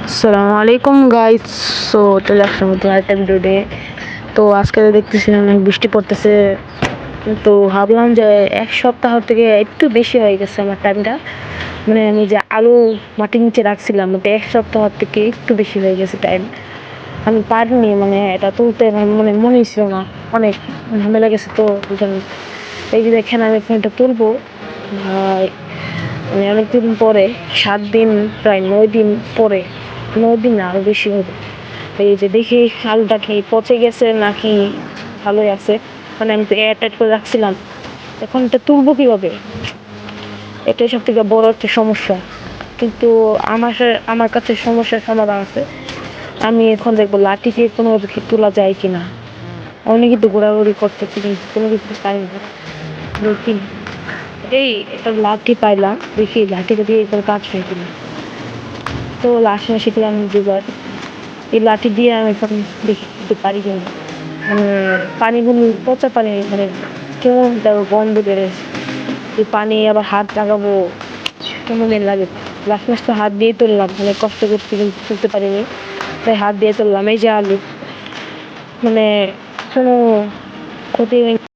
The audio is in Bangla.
আসসালামু আলাইকুম গাইস। সো চলে আসলাম নতুন একটা ভিডিওতে। তো আজকে দেখতেছিলাম অনেক বৃষ্টি পড়তেছে, তো ভাবলাম যে এক সপ্তাহ থেকে একটু বেশি হয়ে গেছে আমার টাইমটা। মানে আমি যে আলু মাটির নিচে রাখছিলাম, ওটা এক সপ্তাহ থেকে একটু বেশি হয়ে গেছে টাইম। আমি পারিনি, মানে এটা তুলতে মানে মনেই ছিল না, অনেক ঝামেলা গেছে। তো এই যে দেখেন আমি ফোনটা তুলবো, মানে অনেকদিন পরে, 7 দিন, প্রায় 9 দিন পরে, 9 দিন না আরো বেশি হবে। এই যে দেখি আলুটা কি পচে গেছে নাকি ভালোই আছে। মানে আমি তো এয়ারটাইট করে রাখছিলাম, এখন এটা তুলবো কিভাবে, এটাই সব থেকে বড় একটা সমস্যা। কিন্তু আমার কাছে সমস্যার সমাধান আছে। আমি এখন দেখবো লাঠি দিয়ে কোনোভাবে কি তোলা যায় কিনা। অনেকে তো ঘোরাঘুরি করতে, কিন্তু কোনো কিছু পাই না। দেখি, এই একটা লাঠি পাইলাম, দেখি লাঠিটা দিয়ে এটার কাজ হয় কিনা। তো লাঠি শিখলাম দুবার, এই লাঠি দিয়ে আমি এখন দেখি কিন্তু পারি কিনা। মানে পানিগুলো পচা পানি, মানে কেমন দেখো গন্ধ বেড়েছে। এই পানি আবার হাত লাগাবো, কেমন লাগে। লাস্ট লাস্ট তো হাত দিয়ে তুললাম, মানে কষ্ট করতে কিন্তু তুলতে পারিনি, তাই হাত দিয়ে তুললাম। এই যে আলু, মানে কোনো ক্ষতি হয়নি।